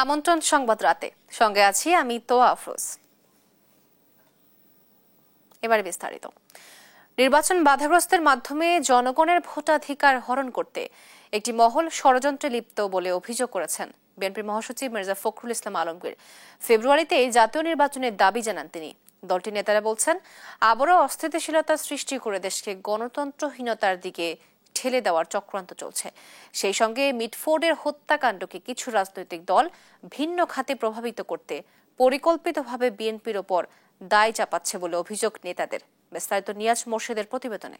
আমন্ত্রণ সংবাদ রাতে, সঙ্গে আছি আমি তোয়া আফরোজ। এবারে বিস্তারিত। নির্বাচন বাধাগ্রস্তের মাধ্যমে জনগণের ভোটাধিকার হরণ করতে একটি মহল ষড়যন্ত্রে লিপ্ত বলে অভিযোগ করেছেন বিএনপির মহাসচিব মির্জা ফখরুল ইসলাম আলমগীর। ফেব্রুয়ারিতে জাতীয় নির্বাচনের দাবি জানান তিনি। দলটির নেতারা বলছেন, আবারও অস্থিতিশীলতা সৃষ্টি করে দেশকে গণতন্ত্রহীনতার দিকে ঠেলে দেওয়ার চক্রান্ত চলছে। সেই সঙ্গে মিটফোর্ডের হত্যাকাণ্ডকে কিছু রাজনৈতিক দল ভিন্ন খাতে প্রভাবিত করতে পরিকল্পিতভাবে বিএনপির ওপর দায় চাপাচ্ছে বলে অভিযোগ নেতাদের। বিস্তারিত নিয়াজ মোর্শেদের প্রতিবেদনে।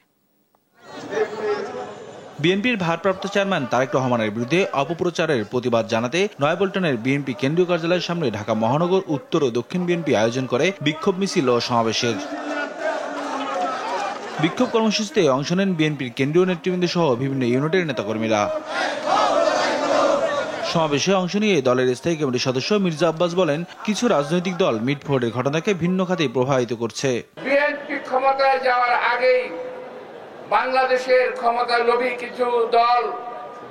বিএনপির ভারপ্রাপ্ত চেয়ারম্যান তারেক রহমানের বিরুদ্ধে অপপ্রচারের প্রতিবাদ জানাতে নয়াপল্টনের বিএনপি কেন্দ্রীয় কার্যালয়ের সামনে ঢাকা মহানগর উত্তর ও দক্ষিণ বিএনপি আয়োজন করে বিক্ষোভ মিছিল ও সমাবেশের। বিক্ষোভ কর্মসূচিতে অংশ নেন বিএনপির কেন্দ্রীয় নেতৃবৃন্দ সহ বিভিন্ন ইউনিটের নেতাকর্মীরা। সমাবেশে অংশ নিয়ে দলের স্থায়ী কমিটির সদস্য মির্জা আব্বাস বলেন, কিছু রাজনৈতিক দল মিটফোর্ডের ঘটনাকে ভিন্ন খাতে প্রভাবিত করছে। বিএনপি ক্ষমতায় যাওয়ার আগেই বাংলাদেশের ক্ষমতা লোভী কিছু দল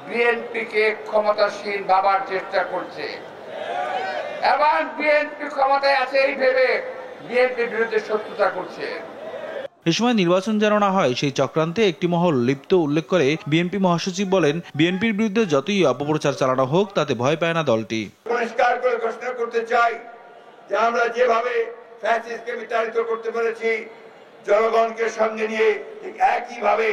বিএনপিকে ক্ষমতাসীন ভাবার চেষ্টা করছে এবং বিএনপি ক্ষমতায় আছে এই ভেবে বিএনপির বিরুদ্ধে শত্রুতা করছে। এ সময় নির্বাচন যেন না হয় সেই চক্রান্তে একটি মহল লিপ্ত উল্লেখ করে বিএনপি মহাসচিব বলেন, বিএনপির বিরুদ্ধে যতই অপপ্রচার চালানো হোক তাতে ভয় পায় না দলটি। পরিষ্কার করে ঘোষণা করতে চাই যে আমরা যেভাবে ফ্যাসিস্টকে বিতাড়িত করতে পেরেছি, জনগণকে সঙ্গে নিয়ে ঠিক একইভাবে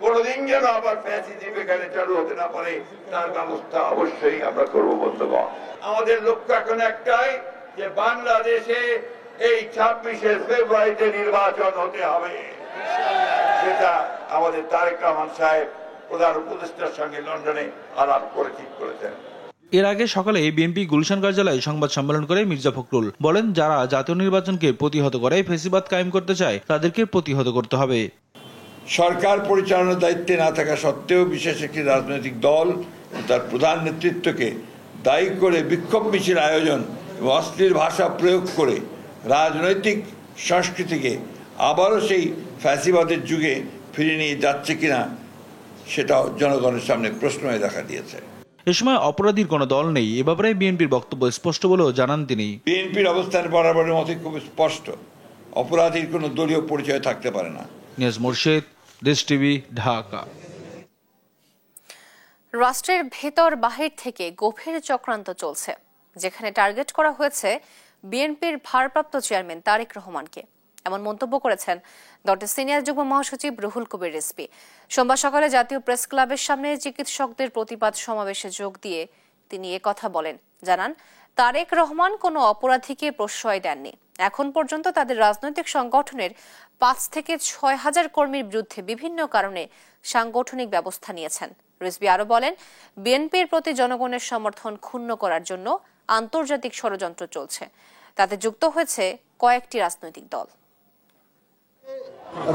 কোনোদিন যেন আবার ফ্যাসিজম এখানে চালু হতে না পারে তার ব্যবস্থা অবশ্যই আমরা করব। বন্ধুগণ, আমাদের লক্ষ্য এখন একটাই যে বাংলাদেশে এই 26শে ফেব্রুয়ারিতে নির্বাচন হতে হবে। সেটা আমাদের তারেক রহমান সাহেব প্রধান উপদেষ্টার সঙ্গে লন্ডনে আলাপ করে ঠিক করেছেন। এর আগে সকালে বিএনপি গুলশান কার্যালয়ে সংবাদ সম্মেলন করে মির্জা ফখরুল বলেন, যারা জাতীয় নির্বাচনকে প্রতিহত করে ফ্যাসিবাদ কায়েম করতে চায় তাদেরকে প্রতিহত করতে হবে। সরকার পরিচালনার দায়িত্বে না থাকা সত্ত্বেও বিশেষ একটি রাজনৈতিক দল তার প্রধান নেতৃত্বকে দায়ী করে বিক্ষোভ মিছিল আয়োজন এবং অশ্লীল ভাষা প্রয়োগ করে রাজনৈতিক সংস্কৃতিকে আবারও সেই ফ্যাসিবাদের যুগে ফিরিয়ে নিয়ে যাচ্ছে কিনা সেটাও জনগণের সামনে প্রশ্ন হয়ে দেখা দিয়েছে। এ সময় অপরাধীর কোনো দল নেই, এ ব্যাপারে বিএনপির বক্তব্য স্পষ্ট বলেও জানান তিনি। বিএনপির অবস্থান বরাবরের মতোই খুব স্পষ্ট, অপরাধীর কোনো দলীয় পরিচয় থাকতে পারে না। নিয়াজ মোর্শেদ, দেশ টিভি, ঢাকা। রাষ্ট্রের ভেতর বাহির থেকে গভীর চক্রান্ত চলছে, যেখানে টার্গেট করা হয়েছে বিএনপির ভারপ্রাপ্ত চেয়ারম্যান তারেক রহমানকে। এমন মন্তব্য করেছেন দলটির সিনিয়র যুগ্ম মহাসচিব রুহুল কবির রিজভী। সোমবার সকালে জাতীয় প্রেস ক্লাবের সামনে চিকিৎসকদের প্রতিবাদ সমাবেশে যোগ দিয়ে তিনি একথা বলেন। জানান, তারেক রহমান কোনো অপরাধীকে প্রশ্রয় দেননি। এখন পর্যন্ত তাদের রাজনৈতিক সংগঠনের 5 থেকে 6 হাজার কর্মীর বিরুদ্ধে বিভিন্ন কারণে সাংগঠনিক ব্যবস্থা নিয়েছেন। রিজভী আরো বলেন, বিএনপির প্রতি জনগণের সমর্থন ক্ষুণ্ণ করার জন্য আন্তর্জাতিক ষড়যন্ত্র চলছে। তাতে যুক্ত হয়েছে কয়েকটি রাজনৈতিক দল।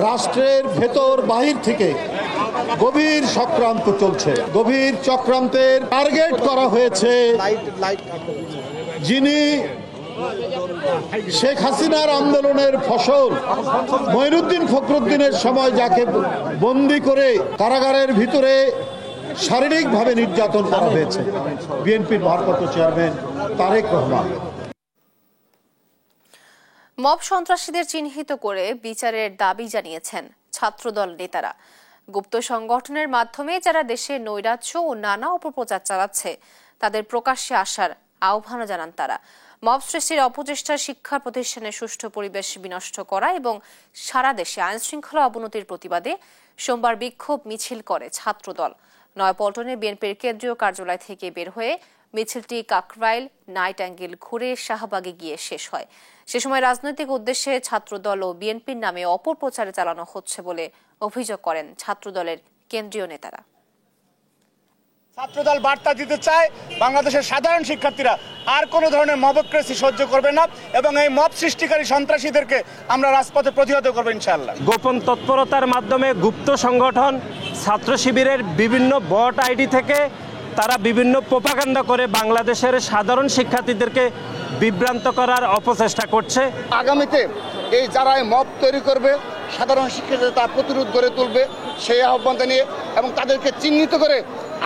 রাষ্ট্রের ভেতর বাহির থেকে গভীর চক্রান্ত চলছে। গভীর চক্রান্তের টার্গেট করা হয়েছে যিনি শেখ হাসিনার আন্দোলনের ফসল মঈনুদ্দিন ফখরুদ্দিনের সময় যাকে বন্দী করে কারাগারের ভিতরে শারীরিকভাবে নির্যাতন করা হয়েছে, বিএনপির ভারপ্রাপ্ত চেয়ারম্যান তারেক রহমান। মব সন্ত্রাসীদের চিহ্নিত করে বিচারের দাবি জানিয়েছেন ছাত্রদল নেতারা। গুপ্ত সংগঠনের মাধ্যমে যারা দেশে নৈরাজ্য ও নানা অপপ্রচার চালাচ্ছে তাদের প্রকাশ্যে আসার আহ্বান জানান তারা। মব সৃষ্টির অপচেষ্টা শিক্ষা প্রতিষ্ঠানে সুষ্ঠু পরিবেশ বিনষ্ট করা এবং সারা দেশে আইন শৃঙ্খলা অবনতির প্রতিবাদে সোমবার বিক্ষোভ মিছিল করে ছাত্রদল। নয়াপল্টনে বিএনপির কেন্দ্রীয় কার্যালয় থেকে বের হয়ে মিছিলটি কাকরাইল নাইট অ্যাঙ্গেল ঘুরে শাহবাগে গিয়ে শেষ হয়। সে সময় রাজনৈতিক উদ্দেশ্যে ছাত্রদল ও বিএনপির নামে অপপ্রচারে চালানো হচ্ছে বলে অভিযোগ করেন ছাত্রদলের কেন্দ্রীয় নেতারা। ছাত্রদল বার্তা দিতে চায়, বাংলাদেশের সাধারণ শিক্ষার্থীরা আর কোনো ধরনের মবক্রেসি সহ্য করবে না এবং এই মব সৃষ্টিকারী সন্ত্রাসীদেরকে আমরা রাজপথে প্রতিহত করবো ইনশাআল্লাহ। গোপন তৎপরতার মাধ্যমে গুপ্ত সংগঠন ছাত্র শিবিরের বিভিন্ন বট আইডি থেকে তারা বিভিন্ন প্রোপাগান্ডা করে বাংলাদেশের সাধারণ শিক্ষার্থীদেরকে বিভ্রান্ত করার অপচেষ্টা করছে। আগামীতে এই যারা মব তৈরি করবে সাধারণ শিক্ষার্থীরা তা প্রতিরোধ গড়ে তুলবে সেই আহ্বান নিয়ে এবং তাদেরকে চিহ্নিত করে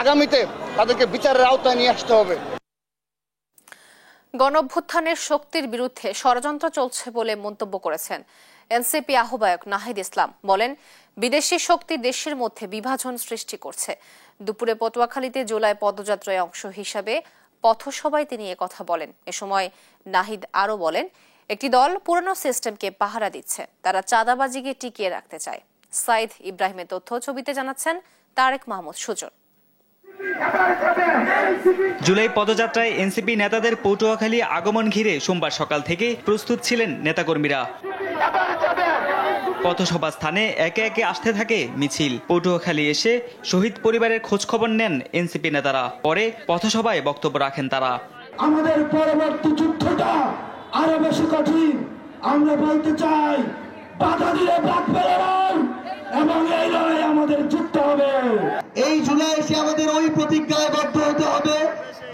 আগামীতে তাদেরকে বিচারের আওতায় নিয়ে আসতে হবে। গণঅভ্যুত্থানের শক্তির বিরুদ্ধে ষড়যন্ত্র চলছে বলে মন্তব্য করেছেন এনসিপি আহ্বায়ক নাহিদ ইসলাম। বলেন, বিদেশি শক্তি দেশের মধ্যে বিভাজন সৃষ্টি করছে। দুপুরে পটুয়াখালীতে জুলাই পদযাত্রায় অংশ হিসাবে পথসভায় তিনি কথা বলেন। এ সময় নাহিদ আরও বলেন, একটি দল পুরনো সিস্টেমকে পাহারা দিচ্ছে, তারা চাঁদাবাজিকে টিকিয়ে রাখতে চায়। সাইদ ইব্রাহিমের তথ্য ছবিতে জানাচ্ছেন তারেক মাহমুদ সুজন। জুলাই পদযাত্রায় এনসিপি নেতাদের পটুয়াখালী আগমন ঘিরে সোমবার সকাল থেকে প্রস্তুত ছিলেন নেতাকর্মীরা। পথসভা স্থানে একে একে আসতে থাকে মিছিল। পটুয়াখালী এসে শহীদ পরিবারের খোঁজখবর নেন এনসিপি নেতারা। পরে পথসভায় বক্তব্য রাখেন তারা। আমাদের পরবর্তী যুদ্ধটা আরো বেশি কঠিন। আমরা বলতে চাই, বাধা দিলে বাদ পেলে নয়, এবং এই লড়াই আমাদের জিততে হবে। এই জুলাই এসে আমাদের ওই প্রতিজ্ঞায় বদ্ধ হতে হবে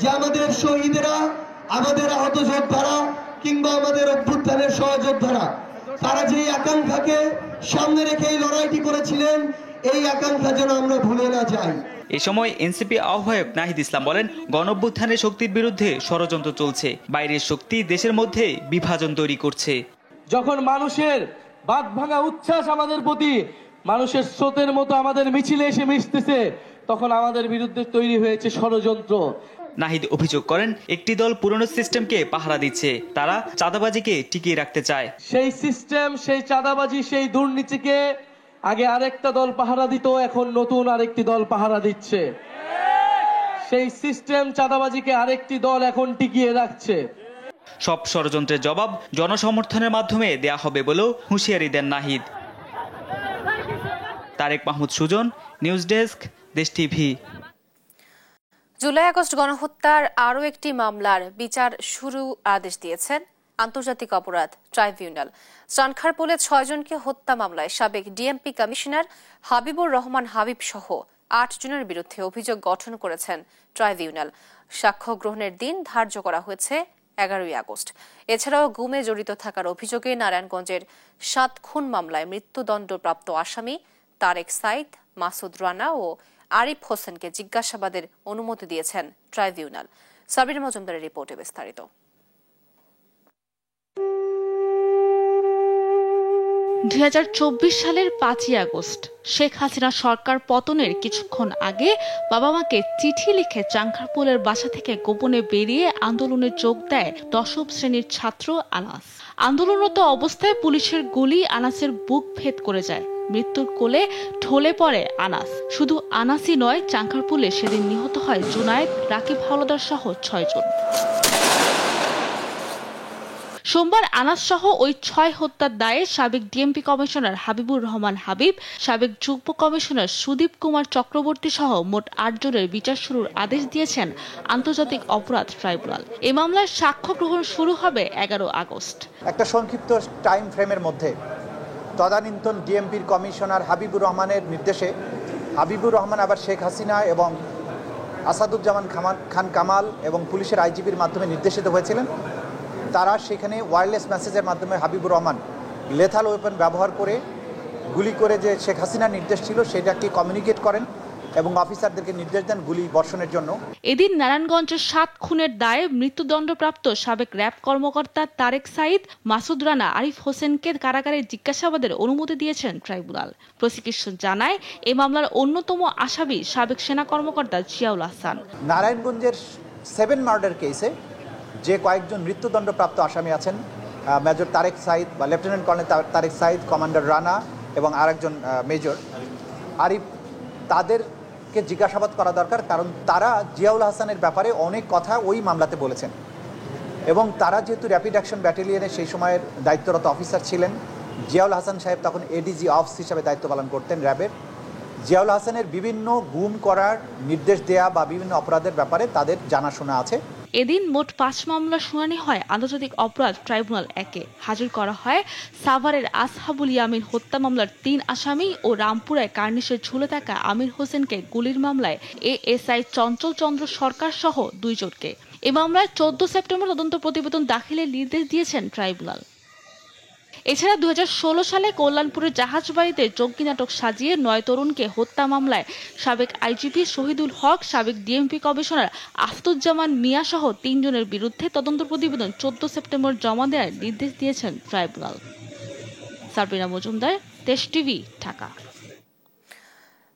যে আমাদের শহীদেরা, আমাদের আহত যোদ্ধারা কিংবা আমাদের অভ্যুত্থানের সহযোদ্ধারা, তারা যে আকাঙ্ক্ষাকে সামনে রেখে এই লড়াইটি করেছিলেন, এই আকাঙ্ক্ষা যেন আমরা ভুলে না যাই। এ সময় এনসিপি আহ্বায়ক নাহিদ ইসলাম বলেন, গণঅভ্যুত্থানের শক্তির বিরুদ্ধে ষড়যন্ত্র চলছে। বাইরের শক্তি দেশের মধ্যে বিভাজন তৈরি করছে। যখন মানুষের বাঁধ ভাঙা উচ্ছ্বাস আমাদের প্রতি মানুষের স্রোতের মতো আমাদের মিছিলে এসে মিশতেছে, তখন আমাদের বিরুদ্ধে তৈরি হয়েছে ষড়যন্ত্র। নাহিদ অভিযোগ করেন, একটি দল পুরনো সিস্টেমকে পাহারা দিচ্ছে, তারা চাঁদাবাজিকে টিকিয়ে রাখতে চায়। সেই সিস্টেম, সেই চাঁদাবাজি, সেই দুর্নীতিকে আগে আরেকটা দল পাহারা দিত, এখন নতুন আরেকটি দল পাহারা দিচ্ছে। সেই সিস্টেম চাঁদাবাজিকে আরেকটি দল এখন টিকিয়ে রাখছে। সব ষড়যন্ত্রের জবাব জনসমর্থনের মাধ্যমে দেয়া হবে বলেও হুঁশিয়ারি দেন নাহিদ। তারেক মাহমুদ সুজন, নিউজ ডেস্ক, দেশ টিভি। জুলাই আগস্ট গণহত্যার আরও একটি মামলার বিচার শুরু আদেশ দিয়েছেন আন্তর্জাতিক অপরাধ ট্রাইব্যুনাল। চানখারপুলে 6 জনকে হত্যা মামলায় সাবেক ডিএমপি কমিশনার হাবিবুর রহমান হাবিব সহ 8 জনের বিরুদ্ধে অভিযোগ গঠন করেছেন ট্রাইব্যুনাল। সাক্ষ্য গ্রহণের দিন ধার্য করা হয়েছে 11ই আগস্ট। এছাড়াও গুমে জড়িত থাকার অভিযোগে নারায়ণগঞ্জের 7 খুন মামলায় মৃত্যুদণ্ডপ্রাপ্ত আসামি তারেক সাইদ, মাসুদ রানা ও আরিফ হোসেনকে জিজ্ঞাসাবাদের অনুমতি দিয়েছেন ট্রাইব্যুনাল। সাবির মজুমদারের রিপোর্টে বিস্তারিত। 2024 সালের 5ই আগস্ট শেখ হাসিনা সরকার পতনের কিছুক্ষণ আগে বাবা মাকে চিঠি লিখে চানখারপুলের বাসা থেকে গোপনে বেরিয়ে আন্দোলনে যোগ দেয় 10ম শ্রেণীর ছাত্র আনাস। আন্দোলনরত অবস্থায় পুলিশের গুলি আনাসের বুক ভেদ করে যায়। মৃত্যুর কোলে ঢলে পড়ে আনাস। শুধু আনাসই নয়, চানখারপুলে সেদিন নিহত হয় জুনায়েদ, রাকিব হাওলাদার সহ 6 জন। সোমবার আনাস সহ ওই 6 হত্যার দায়ে সাবেক ডিএমপি কমিশনার হাবিবুর রহমান হাবিব, সাবেক যুগ্ম কমিশনার সুদীপ কুমার চক্রবর্তী সহ মোট 8 জনের বিচার শুরুর আদেশ দিয়েছেন আন্তর্জাতিক অপরাধ ট্রাইব্যুনাল। এই মামলার সাক্ষ্য গ্রহণ শুরু হবে 11 আগস্ট। একটা সংক্ষিপ্ত টাইম ফ্রেমের মধ্যে তদানীন্তন ডিএমপির কমিশনার হাবিবুর রহমানের নির্দেশে হাবিবুর রহমান আবার শেখ হাসিনা এবং আসাদুজ্জামান খান কামাল এবং পুলিশের আইজিপির মাধ্যমে নির্দেশিত হয়েছিলেন। তারা সেখানে ওয়্যারলেস মেসেজের মাধ্যমে হাবিবুর রহমান লেথাল ওয়েপন ব্যবহার করে গুলি করে যে শেখ হাসিনার নির্দেশ ছিল সেটাকে কমিউনিকেট করেন এবং অফিসারদেরকে নির্দেশ দেন গুলি বর্ষণের জন্য। এদিন নারায়ণগঞ্জের 7 খুনের দায়ে মৃত্যুদণ্ডপ্রাপ্ত সাবেক র্যাব কর্মকর্তা তারেক সাইদ, মাসুদ রানা, আরিফ হোসেনকে কারাগারে জিজ্ঞাসাবাদের অনুমতি দিয়েছেন ট্রাইব্যুনাল। প্রসিকিউশন জানায়, এই মামলার অন্যতম আসামি সাবেক সেনা কর্মকর্তা জিয়াউল হাসান। নারায়ণগঞ্জের 7 মার্ডার কেসে যে কয়েকজন মৃত্যুদণ্ডপ্রাপ্ত আসামি আছেন, মেজর তারেক সাইদ বা lieutenant colonel Tariq Saeed, commander Rana এবং আরেকজন মেজর আরিফ, তাদেরকে জিজ্ঞাসাবাদ করা দরকার। কারণ তারা জিয়াউল হাসানের ব্যাপারে অনেক কথা ওই মামলাতে বলেছেন এবং তারা যেহেতু র্যাপিড অ্যাকশন ব্যাটালিয়নের সেই সময়ের দায়িত্বরত অফিসার ছিলেন। জিয়াউল হাসান সাহেব তখন এডিজি অফিস হিসাবে দায়িত্ব পালন করতেন র্যাবের। জিয়াউল হাসানের বিভিন্ন গুম করার নির্দেশ দেয়া বা বিভিন্ন অপরাধের ব্যাপারে তাদের জানাশোনা আছে। এদিন মোট 5 মামলার শুনানি হয় আন্তর্জাতিক অপরাধ ট্রাইব্যুনাল 1-এ। হাজির করা হয় সাভারের আসহাবুল ইয়ামিন হত্যা মামলার 3 আসামি ও রামপুরায় কার্নিশে ঝুলে থাকা আমির হোসেনকে গুলির মামলায় এএসআই চঞ্চল চন্দ্র সরকার সহ 2 জনকে। এ মামলায় 14 সেপ্টেম্বর তদন্ত প্রতিবেদন দাখিলের নির্দেশ দিয়েছেন ট্রাইব্যুনাল। এছাড়া 2016 সালে কল্যাণপুরের জাহাজবাড়িতে জঙ্গি নাটক সাজিয়ে 9 তরুণকে হত্যা মামলায় সাবেক আইজিপি শহীদুল হক, সাবেক ডিএমপি কমিশনার আফতাবুজ্জামান মিয়া সহ 3 জনের বিরুদ্ধে তদন্ত প্রতিবেদন 14 সেপ্টেম্বর জমা দেওয়ার নির্দেশ দিয়েছেন ট্রাইব্যুনাল। সাবরিনা মজুমদার, দেশ টিভি, ঢাকা।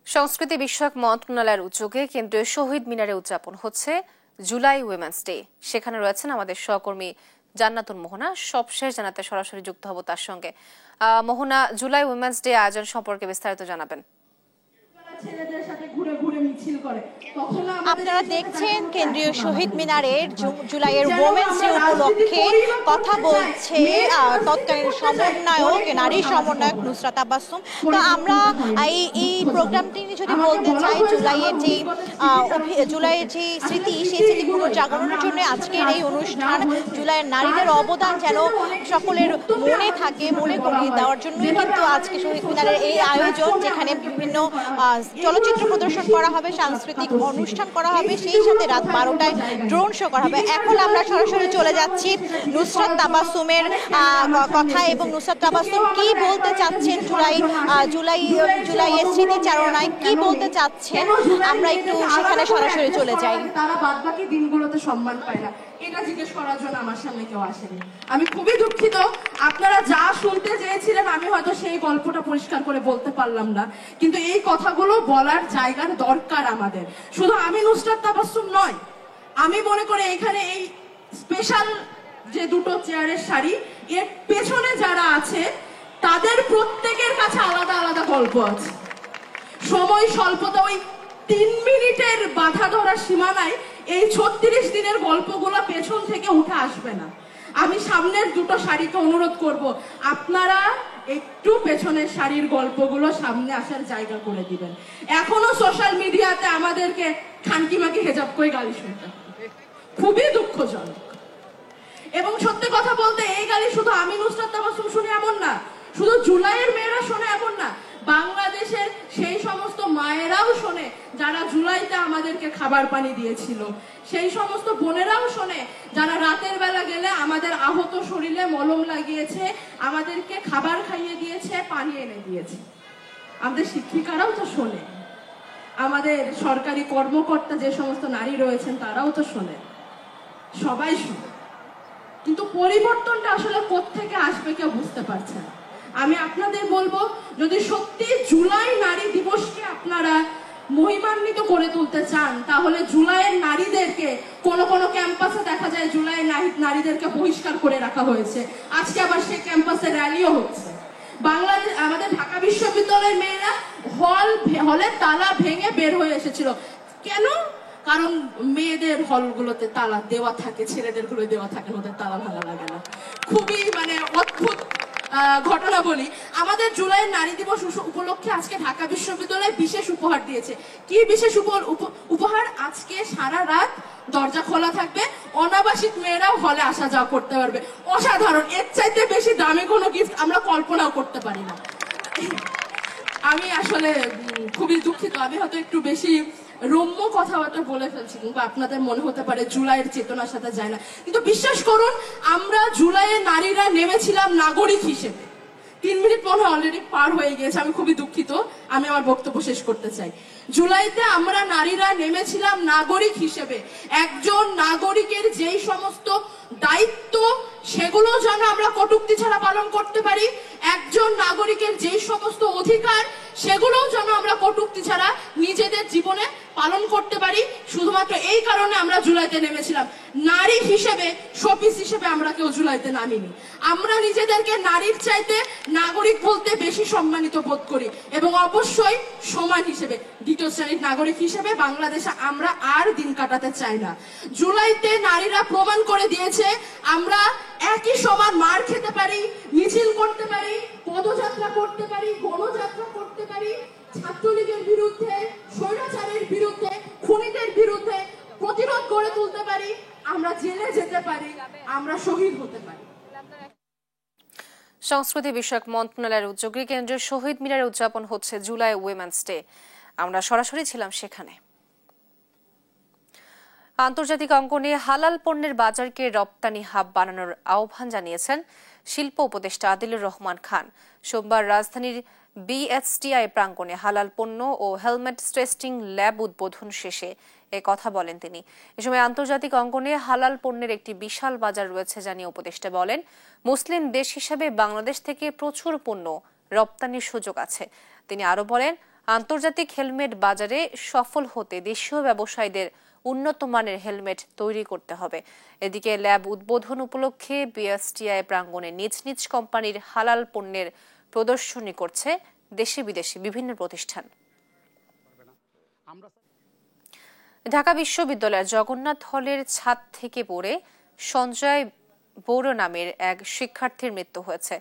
সংস্কৃতি বিষয়ক মন্ত্রণালয়ের উদ্যোগে কেন্দ্রীয় শহীদ মিনারে উদযাপন হচ্ছে জুলাই উইমেন্স ডে। সেখানে রয়েছেন আমাদের সহকর্মী জান্নাতুল মোহনা। সবশেষ জানাতে সরাসরি যুক্ত হব তার সঙ্গে। মোহনা, জুলাই উইমেন্স ডে আয়োজন সম্পর্কে বিস্তারিত জানাবেন। আপনারা দেখছেন কেন্দ্রীয় শহীদ মিনারের জুলাইয়ের ওমেন্স ডে উপলক্ষে কথা বলছে তৎকালীন সমন্বয়ক, নারী সমন্বয়ক নুসরাত তাবাসসুম। তো আমরা এই প্রোগ্রামটি নিয়ে যদি বলতে চাই, জুলাইয়ের যে স্মৃতি, সেই স্মৃতি পুনর্জাগরণের জন্য আজকের এই অনুষ্ঠান। জুলাইয়ের নারীদের অবদান যেন সকলের মনে থাকে, মনে করিয়ে দেওয়ার জন্যই কিন্তু আজকে শহীদ মিনারের এই আয়োজন, যেখানে বিভিন্ন চলচ্চিত্র প্রদর্শন করা হবে, সাংস্কৃতিক অনুষ্ঠান করা হবে, সেই সাথে রাত 12টায় ড্রোন শো করা হবে। এখন আমরা সরাসরি চলে যাচ্ছি নুসরাত তাবাসসুমের কথা, এবং নুসরাত তাবাসসুম কি বলতে চাচ্ছেন জুলাইয়ের স্মৃতিচারণায় কি বলতে চাচ্ছেন, আমরা একটু সেখানে সরাসরি চলে যাই। তারা বাদবাকি দিনগুলোতে সম্মান পায় না, এটা জিজ্ঞেস করার জন্য আমার সামনে কেউ আসেনি। আমি খুবই দুঃখিত, আপনারা যা শুনতে চেয়েছিলেন আমি হয়তো সেই গল্পটা পরিষ্কার করে বলতে পারলাম না, কিন্তু এই কথাগুলো বলার জায়গার দরকার আমাদের। শুধু আমি নুসরাত তাবাসসুম নয়, আমি মনে করি এখানে এই স্পেশাল যে দুটো চেয়ারের সারি, এর পেছনে যারা আছে তাদের প্রত্যেকের কাছে আলাদা আলাদা গল্প আছে। সময় স্বল্পতা, ওই 3 মিনিটের বাধা ধরা সীমানায় এই 36 দিনের গল্পগুলো পেছন থেকে উঠে আসবে না। আমি সামনের দুটো সারিকে অনুরোধ করব, আপনারা একটু পেছনের সারির গল্পগুলো সামনে আসার জায়গা করে দিবেন। এখনো সোশ্যাল মিডিয়াতে আমাদেরকে খানকিমাকে হেজাব করে গালি শুনতে, খুবই দুঃখজনক। এবং সত্যি কথা বলতে, এই গালি শুধু আমি নুসরাত তাবাসসুম শুনে এমন না, শুধু জুলাইয়ের মেয়েরা শোনে এমন না, বাংলাদেশের সেই সমস্ত মায়েরাও শোনে যারা জুলাইতে আমাদেরকে খাবার পানি দিয়েছিল, সেই সমস্ত বোনেরাও শোনে যারা রাতের বেলা গেলে আমাদের আহত শরীরে মলম লাগিয়েছে, আমাদেরকে খাবার খাইয়ে দিয়েছে, পানি এনে দিয়েছে। আমাদের শিক্ষিকারাও তো শোনে, আমাদের সরকারি কর্মকর্তা যে সমস্ত নারী রয়েছেন তারাও তো শোনে, সবাই শোনে। কিন্তু পরিবর্তনটা আসলে কোত্থেকে আসবে কেউ বুঝতে পারছে না। আমি আপনাদের বলবো, যদি সত্যি জুলাই নারী দিবসকে আপনারা মহিমান্বিত করে তুলতে চান, তাহলে জুলাইয়ের নারীদেরকে কোনো ক্যাম্পাসে দেখা যায় জুলাইয়ের নারীদেরকে বহিষ্কার করে রাখা হয়েছে, আজকে আবার সেই ক্যাম্পাসে র্যালিও হচ্ছে। বাংলাদেশ, আমাদের ঢাকা বিশ্ববিদ্যালয়ের মেয়েরা হলে তালা ভেঙে বের হয়ে এসেছিল। কেন? কারণ মেয়েদের হলগুলোতে তালা দেওয়া থাকে, ছেলেদের গুলো দেওয়া থাকে, ওদের তালা ভাঙা লাগে না। খুবই অদ্ভুত ঘটনা বলি, আমাদের জুলাই নারী দিবস উপলক্ষে আজকে ঢাকা বিশ্ববিদ্যালয় বিশেষ উপহার দিয়েছে। কি বিশেষ উপহার? আজকে সারা রাত দরজা খোলা থাকবে, অনাবাসিক মেয়েরাও হলে আসা যাওয়া করতে পারবে। অসাধারণ, এর চাইতে বেশি দামি কোনো গিফট আমরা কল্পনাও করতে পারি না। আমি আসলে খুবই দুঃখিত, আমি হয়তো একটু বেশি রম্য কথাবার্তা বলে ফেলছি, কিন্তু আপনাদের মনে হতে পারে জুলাইয়ের চেতনার সাথে যায় না, কিন্তু বিশ্বাস করুন, আমরা জুলাইয়ে নারীরা নেমেছিলাম নাগরিক হিসেবে। 3 মিনিট মনে অলরেডি পার হয়ে গিয়েছে, আমি খুবই দুঃখিত, আমি আমার বক্তব্য শেষ করতে চাই। জুলাইতে আমরা নারীরা নেমেছিলাম নাগরিক হিসেবে। একজন নাগরিকের যেই সমস্ত দায়িত্ব, সেগুলো যেন আমরা কটূক্তি ছাড়া পালন করতে পারি। একজন নাগরিকের যেই সমস্ত অধিকার, সেগুলোও যেন আমরা কটূক্তি ছাড়া নিজেদের জীবনে পালন করতে পারি। শুধুমাত্র এই কারণে আমরা জুলাইতে নেমেছিলাম। নারী হিসেবে, শোপিস হিসেবে আমরা কেউ জুলাইতে নামিনি। আমরা নিজেদেরকে নারীর চাইতে নাগরিক বলতে বেশি সম্মানিত বোধ করি, এবং অবশ্যই সমান হিসেবে, দ্বিতীয় শ্রেণীর নাগরিক হিসেবে বাংলাদেশে আমরা আর দিন কাটাতে চাই না। জুলাইতে নারীরা প্রমাণ করে দিয়েছে আমরা একই সমান মার খেতে পারি, মিছিল করতে পারি, পদযাত্রা করতে পারি, গণযাত্রা করতে পারি, ছাত্রলীগের বিরুদ্ধে, স্বৈরাচারের বিরুদ্ধে, খুনিদের বিরুদ্ধে প্রতিরোধ গড়ে তুলতে পারি, আমরা জেলে যেতে পারি, আমরা শহীদ হতে পারি। সংস্কৃতি বিষয়ক মন্ত্রণালয়ের উদ্যোগে কেন্দ্রীয় শহীদ মিনারে উদযাপন হচ্ছে জুলাই উইমেন্স ডে। আমরা সরাসরি ছিলাম সেখানে। আন্তর্জাতিক অঙ্গনে হালাল পণ্যের বাজারকে রপ্তানি হাব বানানোর আহ্বান জানিয়েছেন শিল্প উপদেষ্টা আদিলুর রহমান খান। সোমবার রাজধানীর বিএসটিআই প্রাঙ্গণে হালাল পণ্য ও হেলমেট টেস্টিং ল্যাব উদ্বোধন শেষে এ কথা বলেন তিনি। এ সময় আন্তর্জাতিক অঙ্গনে হালাল পণ্যের একটি বিশাল বাজার রয়েছে জানিয়ে উপদেষ্টা বলেন, মুসলিম দেশ হিসেবে বাংলাদেশ থেকে প্রচুর পণ্য রপ্তানির সুযোগ আছে। তিনি আরো বলেন, আন্তর্জাতিক হেলমেট বাজারে সফল হতে দেশীয় ব্যবসায়ীদের উন্নত মানের হেলমেট তৈরি করতে হবে। এদিকে ল্যাব উদ্বোধন উপলক্ষে বিএসটিআই প্রাঙ্গণে নিজ নিজ কোম্পানির হালাল পণ্যের প্রদর্শনী করছে দেশে বিদেশি বিভিন্ন প্রতিষ্ঠান। ঢাকা বিশ্ববিদ্যালয়ের জগন্নাথ হলের ছাদ থেকে পড়ে সঞ্জয় বৌর নামের এক শিক্ষার্থীর মৃত্যু হয়েছে।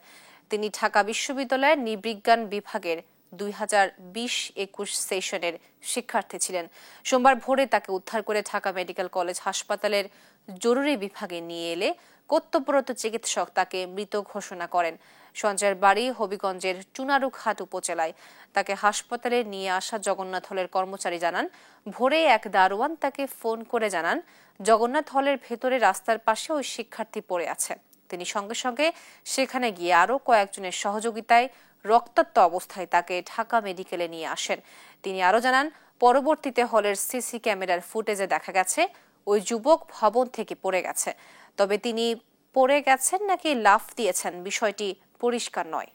তিনি ঢাকা বিশ্ববিদ্যালয়ের নৃবিজ্ঞান বিভাগের 2020-21 সেশনের শিক্ষার্থী ছিলেন। সোমবার ভোরে তাকে উদ্ধার করে ঢাকা মেডিকেল কলেজ হাসপাতালের জরুরি বিভাগে নিয়ে এলে কর্তব্যরত চিকিৎসক তাকে মৃত ঘোষণা করেন। সঞ্জয়ের বাড়ি হবিগঞ্জের চুনারুঘাট উপজেলায়। তাকে হাসপাতালে নিয়ে আসা জগন্নাথ হলের কর্মচারী জানান, ভোরে এক দারোয়ান তাকে ফোন করে জানান জগন্নাথ হলের ভেতরে রাস্তার পাশে ওই শিক্ষার্থী পড়ে আছে। তিনি সঙ্গে সঙ্গে সেখানে গিয়ে আরো কয়েকজনের সহযোগিতায় রক্তাক্ত অবস্থায় তাকে ঢাকা মেডিকেলে নিয়ে আসেন। তিনি আরো জানান, পরবর্তীতে হলের সিসি ক্যামেরার ফুটেজে দেখা গেছে ওই যুবক ভবন থেকে পড়ে গেছে। তবে তিনি পড়ে গেছেন নাকি লাফ দিয়েছেন বিষয়টি পরিষ্কার নয়।